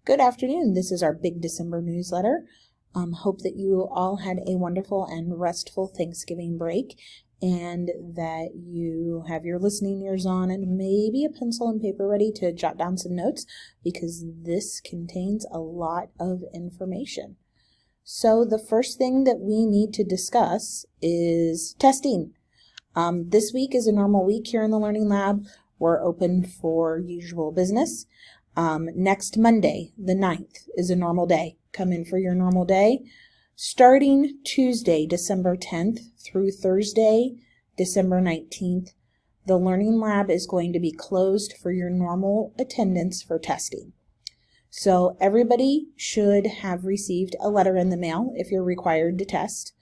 Good afternoon. This is our big December newsletter. Hope that you all had a wonderful and restful Thanksgiving break and that you have your listening ears on and maybe a pencil and paper ready to jot down some notes because this contains a lot of information. So the first thing that we need to discuss is testing. This week is a normal week here in the Learning Lab. We're open for usual business. Next Monday, the 9th, is a normal day. Come in for your normal day. Starting Tuesday, December 10th through Thursday, December 19th, the Learning Lab is going to be closed for your normal attendance for testing. So everybody should have received a letter in the mail if you're required to test.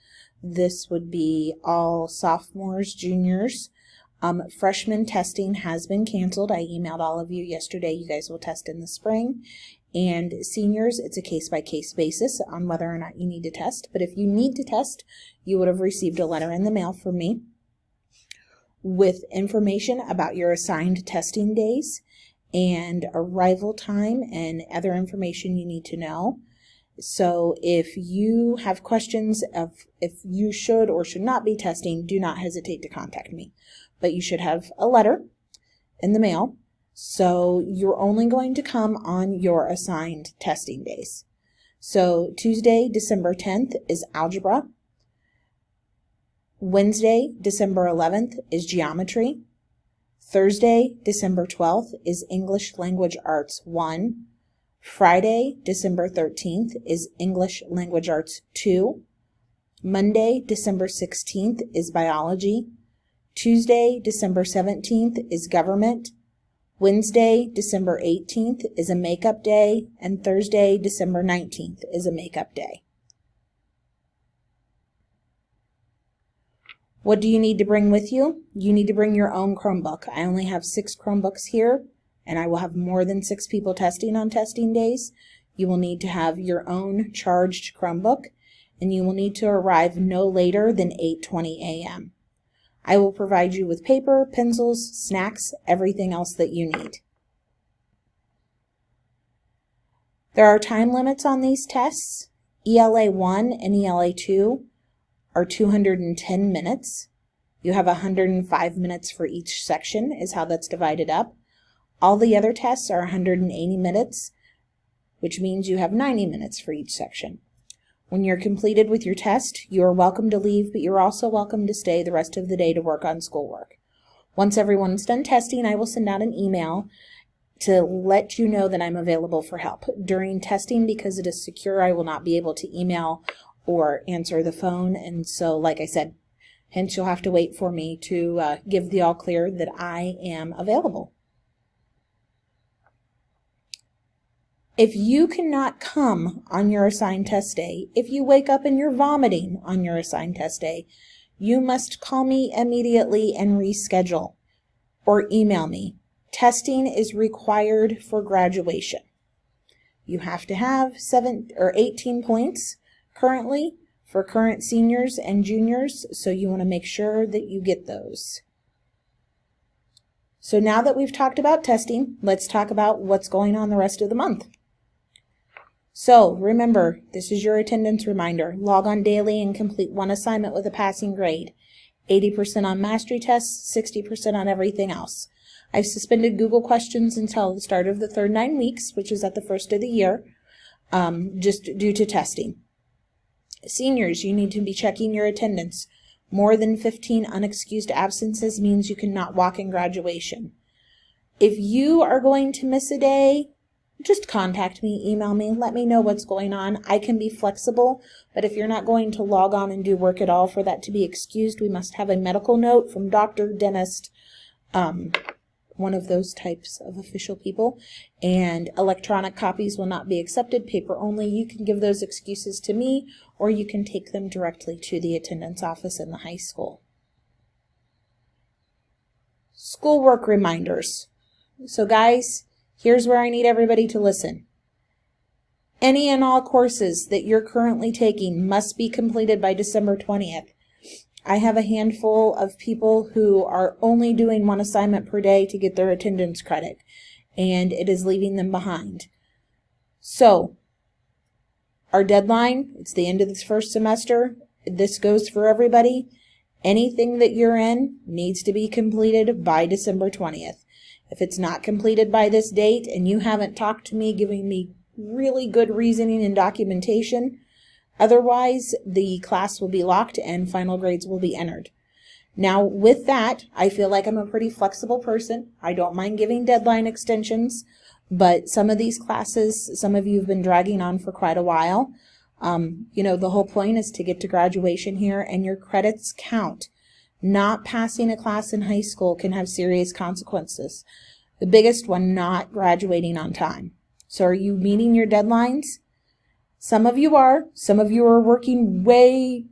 This would be all sophomores, juniors. Freshman testing has been canceled. I emailed all of you yesterday. You guys will test in the spring. And seniors, it's a case-by-case basis on whether or not you need to test. But if you need to test, you would have received a letter in the mail from me with information about your assigned testing days and arrival time and other information you need to know. So if you have questions of if you should or should not be testing, do not hesitate to contact me. But you should have a letter in the mail. So you're only going to come on your assigned testing days. So Tuesday, December 10th is algebra. Wednesday, December 11th is geometry. Thursday, December 12th is English Language Arts 1. Friday, December 13th is English Language Arts 2. Monday, December 16th is biology. Tuesday, December 17th is government. Wednesday, December 18th is a makeup day. And Thursday, December 19th is a makeup day. What do you need to bring with you? You need to bring your own Chromebook. I only have 6 Chromebooks here, and I will have more than 6 people testing on testing days. You will need to have your own charged Chromebook, and you will need to arrive no later than 8:20 a.m. I will provide you with paper, pencils, snacks, everything else that you need. There are time limits on these tests. ELA 1 and ELA 2 are 210 minutes. You have 105 minutes for each section is how that's divided up. All the other tests are 180 minutes, which means you have 90 minutes for each section. When you're completed with your test, you are welcome to leave, but you're also welcome to stay the rest of the day to work on schoolwork. Once everyone's done testing, I will send out an email to let you know that I'm available for help. During testing, because it is secure, I will not be able to email or answer the phone, and so, like I said, hence you'll have to wait for me to give the all clear that I am available. If you cannot come on your assigned test day, if you wake up and you're vomiting on your assigned test day, you must call me immediately and reschedule or email me. Testing is required for graduation. You have to have 18 points currently for current seniors and juniors, so you want to make sure that you get those. So now that we've talked about testing, let's talk about what's going on the rest of the month. So remember, this is your attendance reminder. Log on daily and complete one assignment with a passing grade. 80% on mastery tests, 60% on everything else. I've suspended Google questions until the start of the third 9 weeks, which is at the first of the year, just due to testing. Seniors, you need to be checking your attendance. More than 15 unexcused absences means you cannot walk in graduation. If you are going to miss a day, just contact me, email me, let me know what's going on. I can be flexible, but if you're not going to log on and do work at all for that to be excused, we must have a medical note from doctor, dentist, one of those types of official people, and electronic copies will not be accepted, paper only. You can give those excuses to me, or you can take them directly to the attendance office in the high school. Schoolwork reminders. So guys, here's where I need everybody to listen. Any and all courses that you're currently taking must be completed by December 20th. I have a handful of people who are only doing one assignment per day to get their attendance credit, and it is leaving them behind. So our deadline, it's the end of this first semester. This goes for everybody. Anything that you're in needs to be completed by December 20th. If it's not completed by this date and you haven't talked to me, giving me really good reasoning and documentation, otherwise the class will be locked and final grades will be entered. Now with that, I feel like I'm a pretty flexible person. I don't mind giving deadline extensions, but some of these classes, some of you have been dragging on for quite a while. The whole point is to get to graduation here, and your credits count. Not passing a class in high school can have serious consequences. The biggest one, not graduating on time. So are you meeting your deadlines? Some of you are. Some of you are working way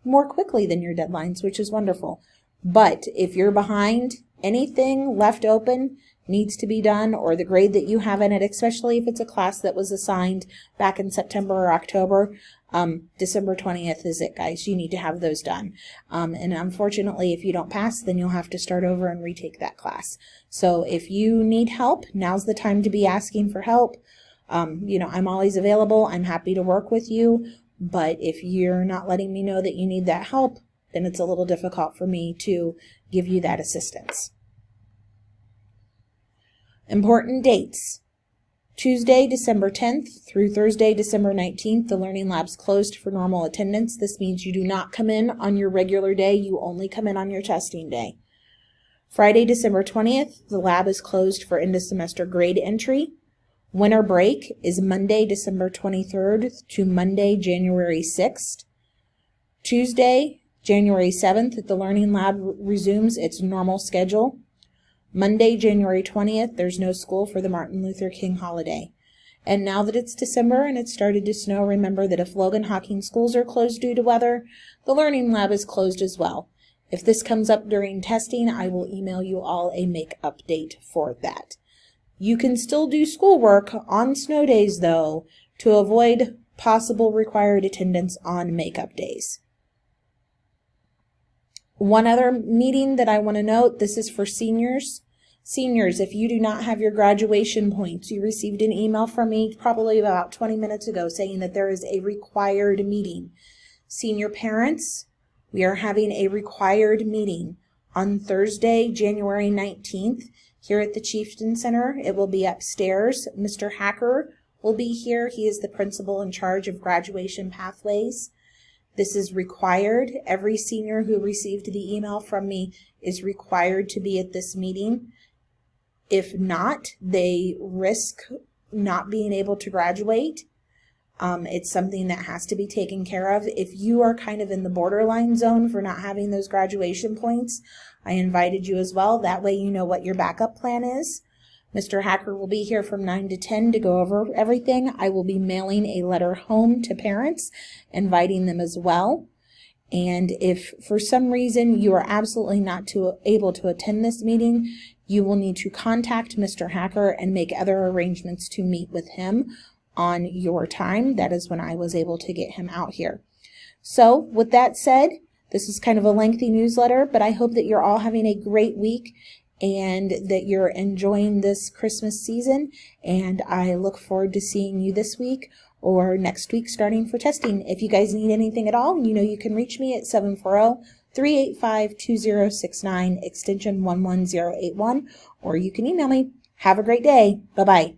more quickly than your deadlines, which is wonderful. But if you're behind, anything left open needs to be done, or the grade that you have in it, especially if it's a class that was assigned back in September or October, December 20th is it, guys. You need to have those done. And unfortunately, if you don't pass, then you'll have to start over and retake that class. So if you need help, now's the time to be asking for help. I'm always available. I'm happy to work with you. But if you're not letting me know that you need that help, then it's a little difficult for me to give you that assistance. Important dates. Tuesday, December 10th through Thursday, December 19th, the Learning Lab's closed for normal attendance. This means you do not come in on your regular day. You only come in on your testing day. Friday, December 20th, the lab is closed for end-of-semester grade entry. Winter break is Monday, December 23rd to Monday, January 6th. Tuesday, January 7th, the Learning Lab resumes its normal schedule. Monday, January 20th, there's no school for the Martin Luther King holiday. And now that it's December and it's started to snow, remember that if Logan Hocking schools are closed due to weather, the Learning Lab is closed as well. If this comes up during testing, I will email you all a make update for that. You can still do schoolwork on snow days, though, to avoid possible required attendance on makeup days. One other meeting that I want to note, this is for seniors. Seniors, if you do not have your graduation points, you received an email from me probably about 20 minutes ago saying that there is a required meeting. Senior parents, we are having a required meeting on Thursday, January 19th here at the Chieftain Center. It will be upstairs. Mr. Hacker will be here. He is the principal in charge of graduation pathways. This is required. Every senior who received the email from me is required to be at this meeting. If not, they risk not being able to graduate. It's something that has to be taken care of. If you are kind of in the borderline zone for not having those graduation points, I invited you as well. That way you know what your backup plan is. Mr. Hacker will be here from 9 to 10 to go over everything. I will be mailing a letter home to parents, inviting them as well. And if for some reason you are absolutely not able to attend this meeting, you will need to contact Mr. Hacker and make other arrangements to meet with him on your time. That is when I was able to get him out here. So with that said, this is kind of a lengthy newsletter, but I hope that you're all having a great week and that you're enjoying this Christmas season. And I look forward to seeing you this week or next week starting for testing. If you guys need anything at all, you know you can reach me at 740-385-2069, extension 11081, or you can email me. Have a great day. Bye-bye.